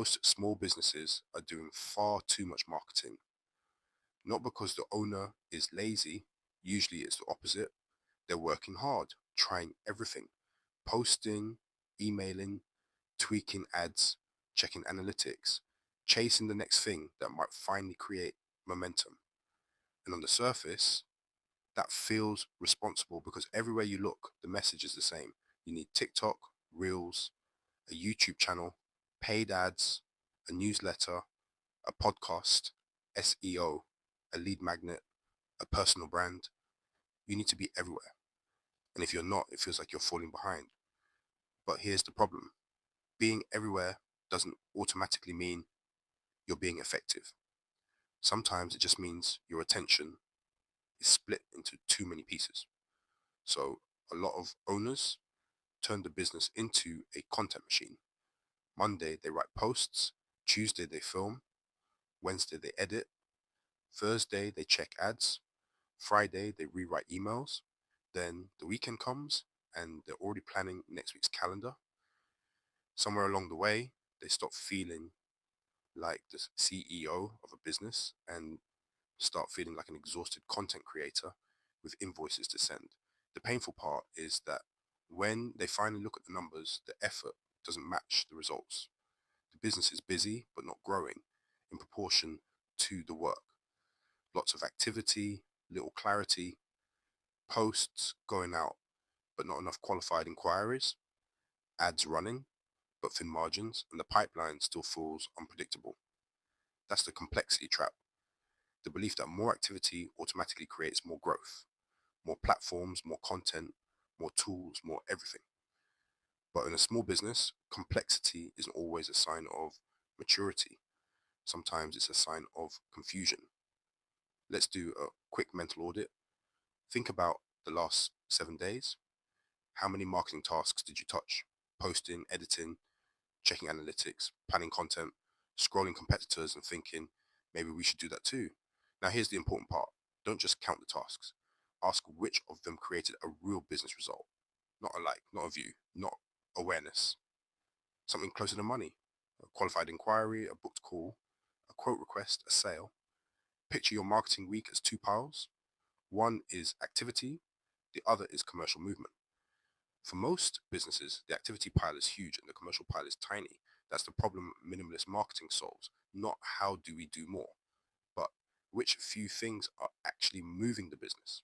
Most small businesses are doing far too much marketing, not because the owner is lazy, usually it's the opposite. They're working hard, trying everything, posting, emailing, tweaking ads, checking analytics, chasing the next thing that might finally create momentum. And on the surface, that feels responsible because everywhere you look, the message is the same. You need TikTok, Reels, a YouTube channel, paid ads, a newsletter, a podcast, SEO, a lead magnet, a personal brand. You need to be everywhere. And if you're not, it feels like you're falling behind. But here's the problem. Being everywhere doesn't automatically mean you're being effective. Sometimes it just means your attention is split into too many pieces. So a lot of owners turn the business into a content machine. Monday, they write posts. Tuesday, they film. Wednesday, they edit. Thursday, they check ads. Friday, they rewrite emails. Then the weekend comes and they're already planning next week's calendar. Somewhere along the way, they stop feeling like the CEO of a business and start feeling like an exhausted content creator with invoices to send. The painful part is that when they finally look at the numbers, the effort doesn't match the results. The business is busy but not growing in proportion to the work. Lots of activity, little clarity, posts going out but not enough qualified inquiries, ads running but thin margins, and the pipeline still feels unpredictable. That's the complexity trap. The belief that more activity automatically creates more growth, more platforms, more content, more tools, more everything. But in a small business, complexity isn't always a sign of maturity. Sometimes it's a sign of confusion. Let's do a quick mental audit. Think about the last 7 days. How many marketing tasks did you touch? Posting, editing, checking analytics, planning content, scrolling competitors and thinking, maybe we should do that too. Now here's the important part. Don't just count the tasks. Ask which of them created a real business result. Not a like, not a view, not awareness. Something closer to money. A qualified inquiry, a booked call, a quote request, a sale. Picture your marketing week as two piles. One is activity, the other is commercial movement. For most businesses, the activity pile is huge and the commercial pile is tiny. That's the problem minimalist marketing solves. Not how do we do more, but which few things are actually moving the business.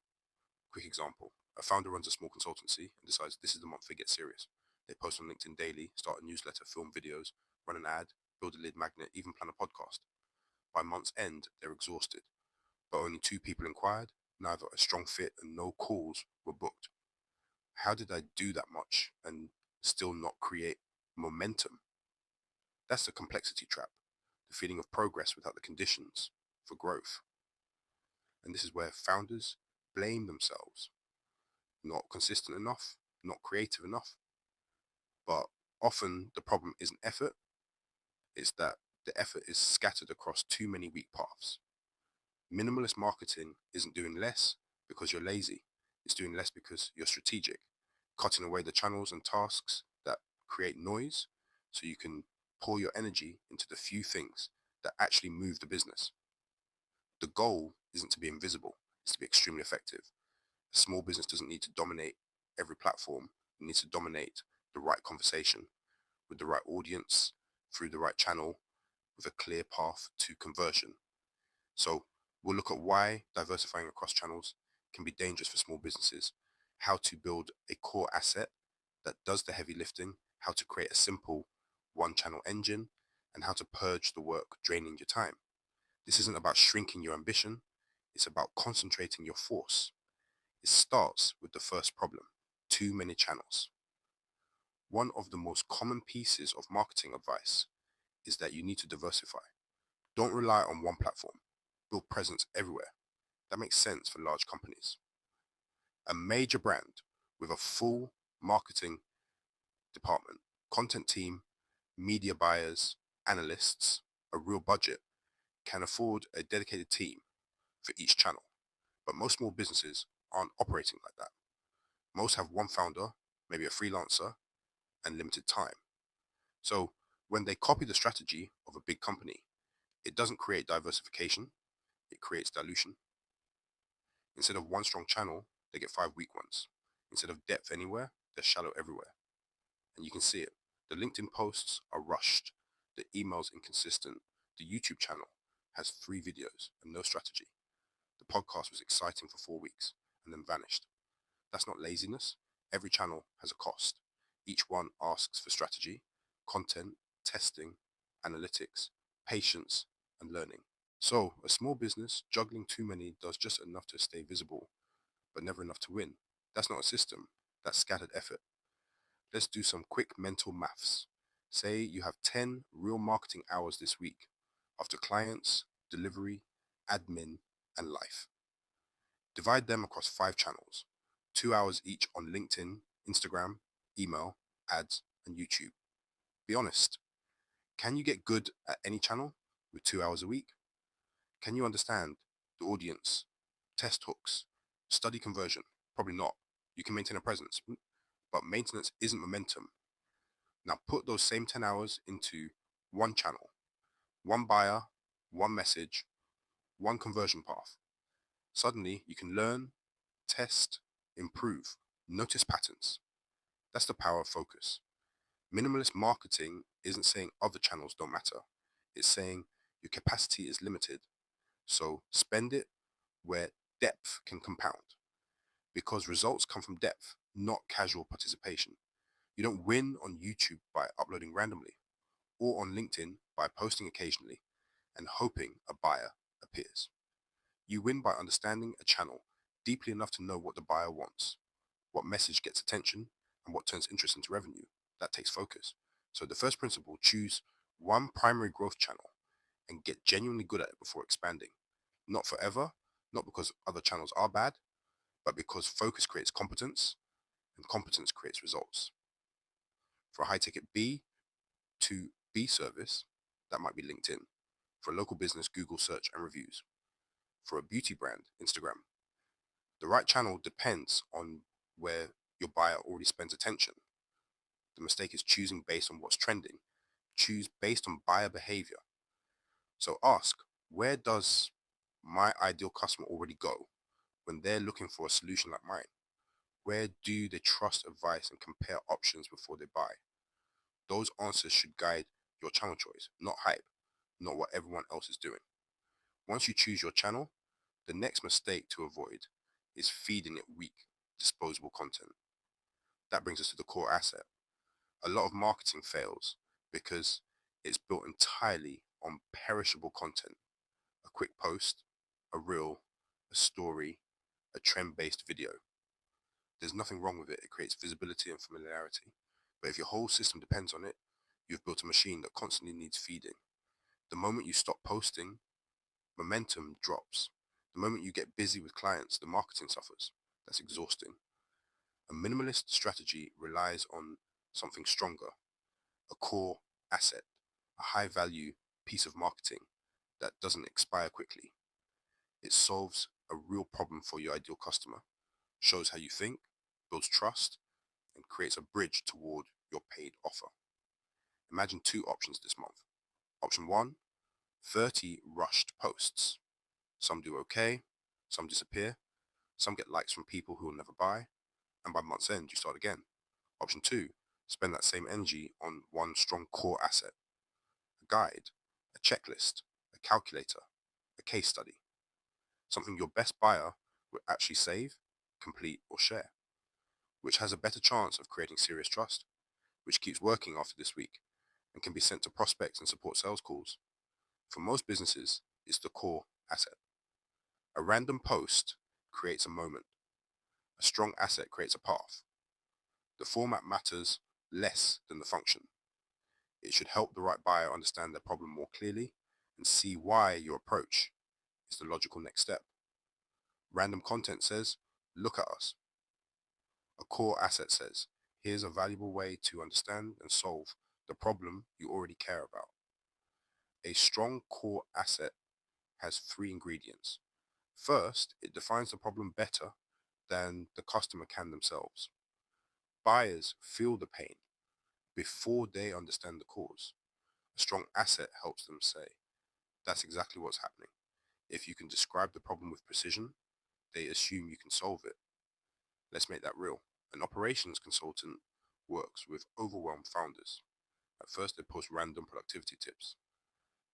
Quick example. A founder runs a small consultancy and decides this is the month they get serious. They post on LinkedIn daily, start a newsletter, film videos, run an ad, build a lead magnet, even plan a podcast. By month's end, they're exhausted. But only 2 people inquired, neither a strong fit and no calls were booked. How did I do that much and still not create momentum? That's the complexity trap, the feeling of progress without the conditions for growth. And this is where founders blame themselves. Not consistent enough, not creative enough. But often the problem isn't effort, it's that the effort is scattered across too many weak paths. Minimalist marketing isn't doing less because you're lazy. It's doing less because you're strategic, cutting away the channels and tasks that create noise so you can pour your energy into the few things that actually move the business. The goal isn't to be invisible, it's to be extremely effective. A small business doesn't need to dominate every platform. It needs to dominate the right conversation with the right audience, through the right channel, with a clear path to conversion. So we'll look at why diversifying across channels can be dangerous for small businesses, how to build a core asset that does the heavy lifting, how to create a simple one-channel engine, and how to purge the work draining your time. This isn't about shrinking your ambition, it's about concentrating your force. It starts with the first problem: too many channels. One of the most common pieces of marketing advice is that you need to diversify. Don't rely on one platform. Build presence everywhere. That makes sense for large companies. A major brand with a full marketing department, content team, media buyers, analysts, a real budget, can afford a dedicated team for each channel. But most small businesses aren't operating like that. Most have one founder, maybe a freelancer, and limited time. So When they copy the strategy of a big company, it doesn't create diversification, it creates dilution. Instead of one strong channel, they get five weak ones. Instead of depth anywhere, they're shallow everywhere. And you can see it. The LinkedIn posts are rushed, the emails inconsistent, the YouTube channel has 3 videos and no strategy. The podcast was exciting for 4 weeks and then vanished. That's not laziness. Every channel has a cost. Each one asks for strategy, content, testing, analytics, patience, and learning. So, a small business juggling too many does just enough to stay visible, but never enough to win. That's not a system, that's scattered effort. Let's do some quick mental maths. Say you have 10 real marketing hours this week, after clients, delivery, admin, and life. Divide them across 5 channels, 2 hours each on LinkedIn, Instagram, email, ads, and YouTube. Be honest, can you get good at any channel with 2 hours a week? Can you understand the audience, test hooks, study conversion? Probably not. You can maintain a presence, but maintenance isn't momentum. Now put those same 10 hours into one channel, one buyer, one message, one conversion path. Suddenly you can learn, test, improve, notice patterns. That's the power of focus. Minimalist marketing isn't saying other channels don't matter. It's saying your capacity is limited. So spend it where depth can compound. Because results come from depth, not casual participation. You don't win on YouTube by uploading randomly, or on LinkedIn by posting occasionally and hoping a buyer appears. You win by understanding a channel deeply enough to know what the buyer wants, what message gets attention, and what turns interest into revenue. That takes focus. So the first principle, choose one primary growth channel and get genuinely good at it before expanding. Not forever, not because other channels are bad, but because focus creates competence and competence creates results. For a high ticket B to B service, that might be LinkedIn. For a local business, Google search and reviews. For a beauty brand, Instagram. The right channel depends on where your buyer already spends attention. The mistake is choosing based on what's trending. Choose based on buyer behavior. So ask, where does my ideal customer already go when they're looking for a solution like mine? Where do they trust advice and compare options before they buy? Those answers should guide your channel choice, not hype, not what everyone else is doing. Once you choose your channel, the next mistake to avoid is feeding it weak, disposable content. That brings us to the core asset. A lot of marketing fails because it's built entirely on perishable content. A quick post, a reel, a story, a trend-based video. There's nothing wrong with it. It creates visibility and familiarity. But if your whole system depends on it, you've built a machine that constantly needs feeding. The moment you stop posting, momentum drops. The moment you get busy with clients, the marketing suffers. That's exhausting. A minimalist strategy relies on something stronger, a core asset, a high value piece of marketing that doesn't expire quickly. It solves a real problem for your ideal customer, shows how you think, builds trust, and creates a bridge toward your paid offer. Imagine 2 options this month. Option 1, 30 rushed posts. Some do okay, some disappear, some get likes from people who will never buy, and by month's end you start again. Option 2, spend that same energy on one strong core asset. A guide, a checklist, a calculator, a case study. Something your best buyer will actually save, complete, or share, which has a better chance of creating serious trust, which keeps working after this week and can be sent to prospects and support sales calls. For most businesses, it's the core asset. A random post creates a moment. A strong asset creates a path. The format matters less than the function. It should help the right buyer understand their problem more clearly and see why your approach is the logical next step. Random content says, look at us. A core asset says, here's a valuable way to understand and solve the problem you already care about. A strong core asset has 3 ingredients. First, it defines the problem better than the customer can themselves. Buyers feel the pain before they understand the cause. A strong asset helps them say, that's exactly what's happening. If you can describe the problem with precision, they assume you can solve it. Let's make that real. An operations consultant works with overwhelmed founders. At first, they post random productivity tips: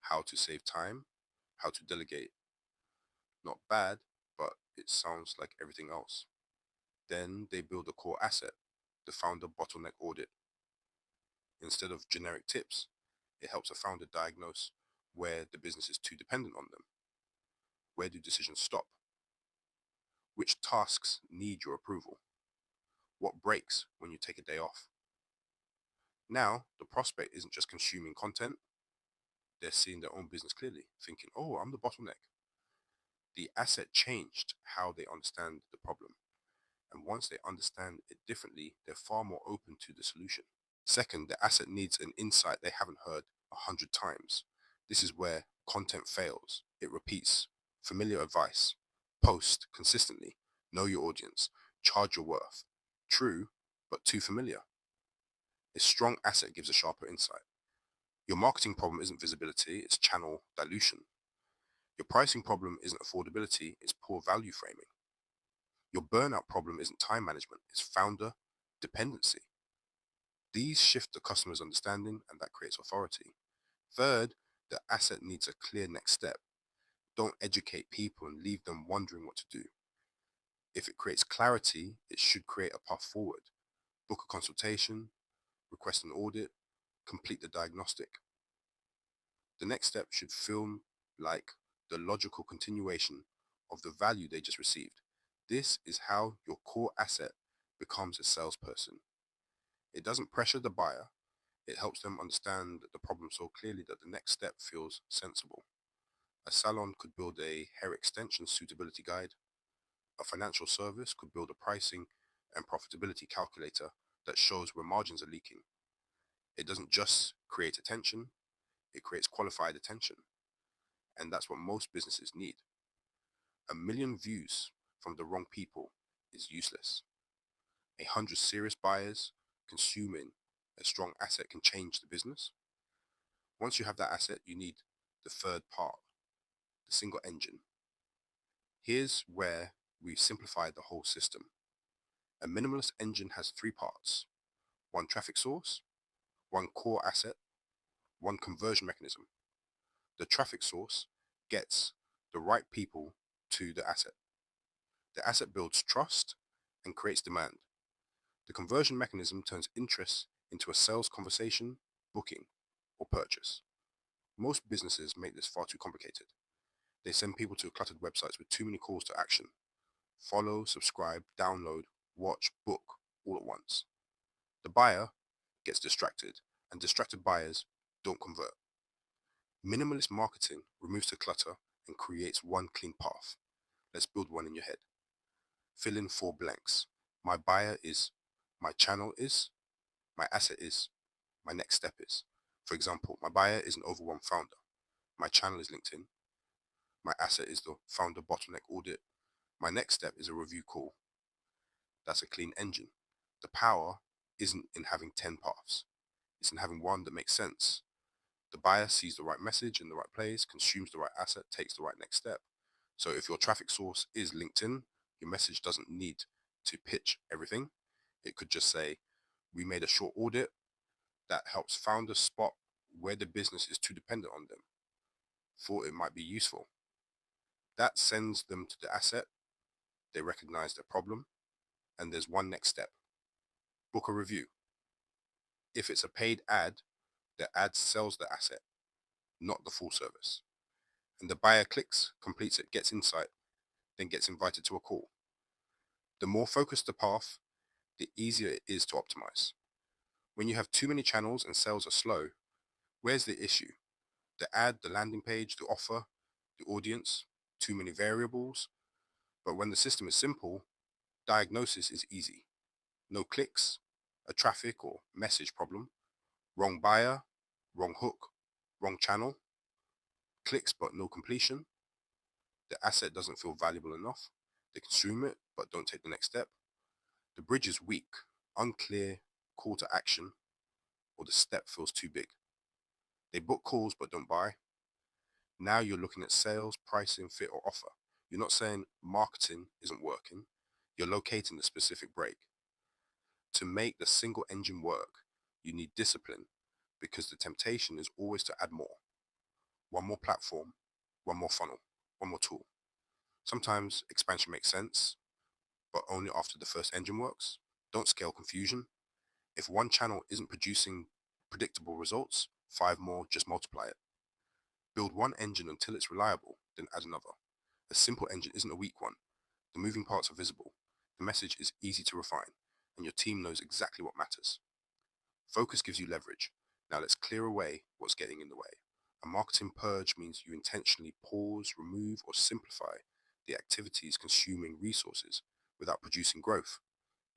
how to save time, how to delegate. Not bad, but it sounds like everything else. Then they build a core asset, the founder bottleneck audit. Instead of generic tips, it helps a founder diagnose where the business is too dependent on them. Where do decisions stop? Which tasks need your approval? What breaks when you take a day off? Now, the prospect isn't just consuming content, they're seeing their own business clearly, thinking, oh, I'm the bottleneck. The asset changed how they understand the problem. And once they understand it differently, they're far more open to the solution. Second, the asset needs an insight they haven't heard 100 times. This is where content fails. It repeats familiar advice. Post consistently. Know your audience. Charge your worth. True, but too familiar. A strong asset gives a sharper insight. Your marketing problem isn't visibility, it's channel dilution. Your pricing problem isn't affordability, it's poor value framing. Your burnout problem isn't time management, it's founder dependency. These shift the customer's understanding, and that creates authority. Third, the asset needs a clear next step. Don't educate people and leave them wondering what to do. If it creates clarity, it should create a path forward. Book a consultation, request an audit, complete the diagnostic. The next step should feel like the logical continuation of the value they just received. This is how your core asset becomes a salesperson. It doesn't pressure the buyer, it helps them understand the problem so clearly that the next step feels sensible. A salon could build a hair extension suitability guide. A financial service could build a pricing and profitability calculator that shows where margins are leaking. It doesn't just create attention, it creates qualified attention. And that's what most businesses need. 1 million views from the wrong people is useless. 100 serious buyers consuming a strong asset can change the business. Once you have that asset, you need the third part, the single engine. Here's where we simplify the whole system. A minimalist engine has 3 parts: one traffic source, one core asset, one conversion mechanism. The traffic source gets the right people to the asset. The asset builds trust and creates demand. The conversion mechanism turns interest into a sales conversation, booking, or purchase. Most businesses make this far too complicated. They send people to cluttered websites with too many calls to action. Follow, subscribe, download, watch, book, all at once. The buyer gets distracted, and distracted buyers don't convert. Minimalist marketing removes the clutter and creates one clean path. Let's build one in your head. Fill in 4 blanks. My buyer is, my channel is, my asset is, my next step is. For example, my buyer is an overwhelmed founder. My channel is LinkedIn. My asset is the founder bottleneck audit. My next step is a review call. That's a clean engine. The power isn't in having 10 paths. It's in having one that makes sense. The buyer sees the right message in the right place, consumes the right asset, takes the right next step. So if your traffic source is LinkedIn, your message doesn't need to pitch everything. It could just say, we made a short audit that helps founders spot where the business is too dependent on them. Thought it might be useful. That sends them to the asset. They recognize their problem, and there's one next step. Book a review. If it's a paid ad, the ad sells the asset, not the full service. And the buyer clicks, completes it, gets insight, then gets invited to a call. The more focused the path, the easier it is to optimize. When you have too many channels and sales are slow, where's the issue? The ad, the landing page, the offer, the audience, too many variables. But when the system is simple, diagnosis is easy. No clicks, a traffic or message problem, wrong buyer, wrong hook, wrong channel, clicks but no completion. The asset doesn't feel valuable enough. They consume it but don't take the next step. The bridge is weak, unclear call to action, or the step feels too big. They book calls but don't buy. Now you're looking at sales, pricing, fit, or offer. You're not saying marketing isn't working. You're locating the specific break. To make the single engine work, you need discipline because the temptation is always to add more. One more platform, one more funnel, one more tool. Sometimes expansion makes sense, but only after the first engine works. Don't scale confusion. If one channel isn't producing predictable results, 5 more, just multiply it. Build one engine until it's reliable, then add another. A simple engine isn't a weak one. The moving parts are visible. The message is easy to refine, and your team knows exactly what matters. Focus gives you leverage. Now let's clear away what's getting in the way. A marketing purge means you intentionally pause, remove, or simplify the activities consuming resources without producing growth.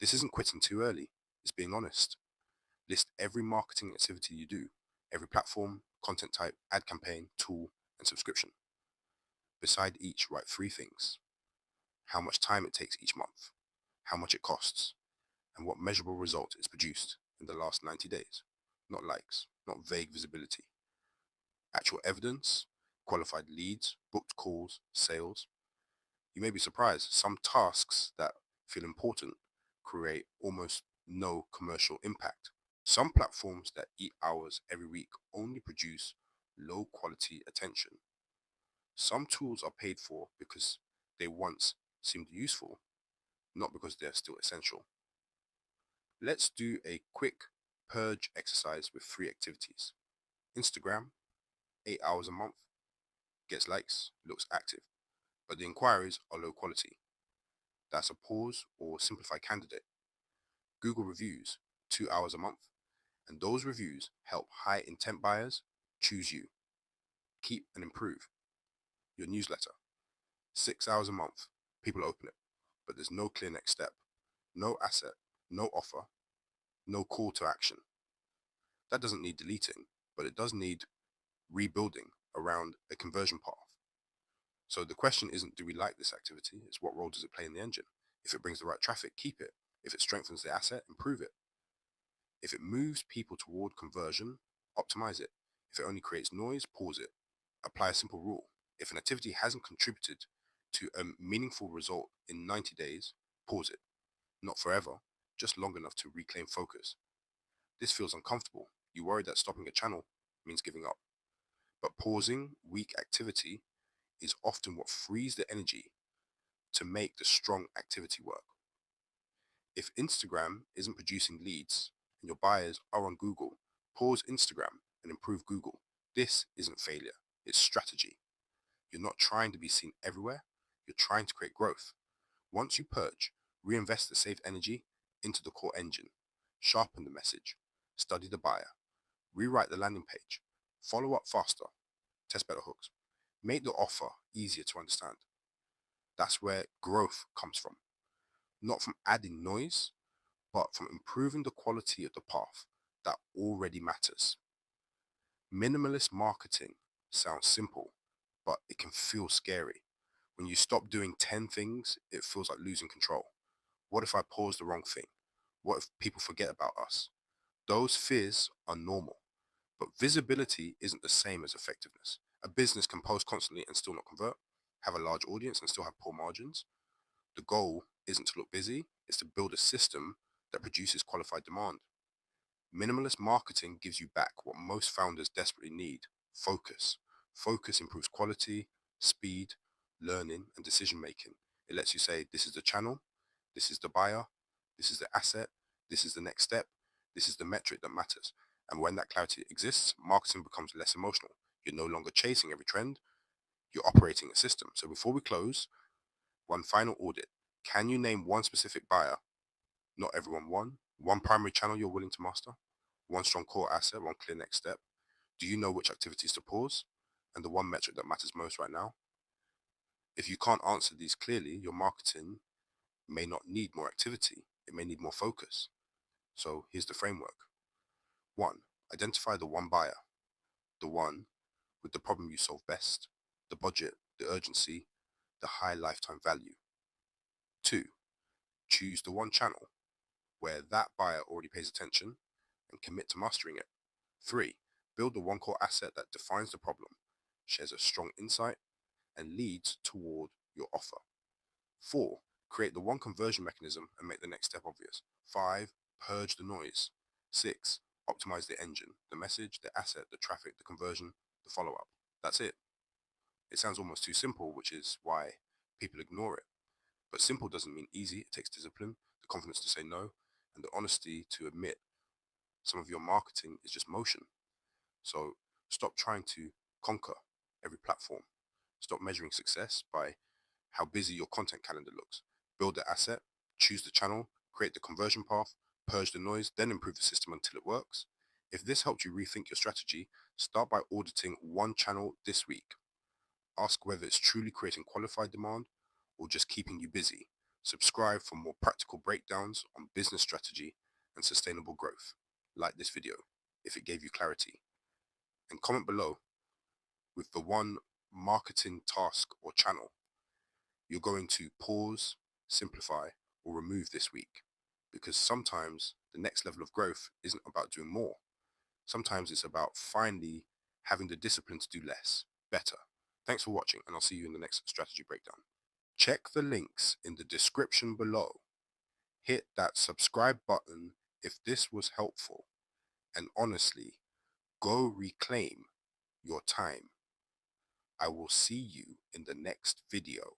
This isn't quitting too early, it's being honest. List every marketing activity you do, every platform, content type, ad campaign, tool, and subscription. Beside each, write 3 things: how much time it takes each month, how much it costs, and what measurable result is produced in the last 90 days. Not likes, not vague visibility. Actual evidence, qualified leads, booked calls, sales. You may be surprised, some tasks that feel important create almost no commercial impact. Some platforms that eat hours every week only produce low quality attention. Some tools are paid for because they once seemed useful, not because they're still essential. Let's do a quick purge exercise with 3 activities. Instagram, 8 hours a month, gets likes, looks active, but the inquiries are low quality. That's a pause or simplify candidate. Google reviews, 2 hours a month, and those reviews help high intent buyers choose you. Keep and improve. Your newsletter, 6 hours a month, people open it, but there's no clear next step, no asset, no offer, no call to action. That doesn't need deleting, but it does need rebuilding around a conversion path. So the question isn't, do we like this activity? It's, what role does it play in the engine? If it brings the right traffic, keep it. If it strengthens the asset, improve it. If it moves people toward conversion, optimize it. If it only creates noise, pause it. Apply a simple rule. If an activity hasn't contributed to a meaningful result in 90 days, pause it. Not forever, just long enough to reclaim focus. This feels uncomfortable. You worry that stopping a channel means giving up. But pausing weak activity is often what frees the energy to make the strong activity work. If Instagram isn't producing leads and your buyers are on Google, pause Instagram and improve Google. This isn't failure, it's strategy. You're not trying to be seen everywhere, you're trying to create growth. Once you purge, reinvest the saved energy into the core engine. Sharpen the message, study the buyer, rewrite the landing page, follow up faster, test better hooks, make the offer easier to understand. That's where growth comes from. Not from adding noise, but from improving the quality of the path that already matters. Minimalist marketing sounds simple, but it can feel scary. When you stop doing 10 things, it feels like losing control. What if I pause the wrong thing? What if people forget about us? Those fears are normal, but visibility isn't the same as effectiveness. A business can post constantly and still not convert, have a large audience and still have poor margins. The goal isn't to look busy, it's to build a system that produces qualified demand. Minimalist marketing gives you back what most founders desperately need: focus. Focus improves quality, speed, learning, and decision making. It lets you say, this is the channel, this is the buyer, this is the asset, this is the next step, this is the metric that matters. And when that clarity exists, marketing becomes less emotional. You're no longer chasing every trend, you're operating a system. So before we close, one final audit. Can you name one specific buyer? Not everyone. One primary channel you're willing to master? One strong core asset, one clear next step? Do you know which activities to pause? And the one metric that matters most right now? If you can't answer these clearly, your marketing may not need more activity. It may need more focus. So here's the framework. 1. Identify the one buyer, the one with the problem you solve best, the budget, the urgency, the high lifetime value. 2. Choose the one channel where that buyer already pays attention and commit to mastering it. 3. Build the one core asset that defines the problem, shares a strong insight, and leads toward your offer. 4. Create the one conversion mechanism and make the next step obvious. 5. Purge the noise. 6. Optimize the engine, the message, the asset, the traffic, the conversion, the follow-up. That's it. It sounds almost too simple, which is why people ignore it. But simple doesn't mean easy. It takes discipline, the confidence to say no, and the honesty to admit some of your marketing is just motion. So stop trying to conquer every platform. Stop measuring success by how busy your content calendar looks. Build the asset, choose the channel, create the conversion path, purge the noise, then improve the system until it works. If this helped you rethink your strategy, start by auditing one channel this week. Ask whether it's truly creating qualified demand or just keeping you busy. Subscribe for more practical breakdowns on business strategy and sustainable growth. Like this video if it gave you clarity. And comment below with the one marketing task or channel you're going to pause, simplify, or remove this week. Because sometimes the next level of growth isn't about doing more. Sometimes it's about finally having the discipline to do less, better. Thanks for watching, and I'll see you in the next strategy breakdown. Check the links in the description below. Hit that subscribe button if this was helpful. And honestly, go reclaim your time. I will see you in the next video.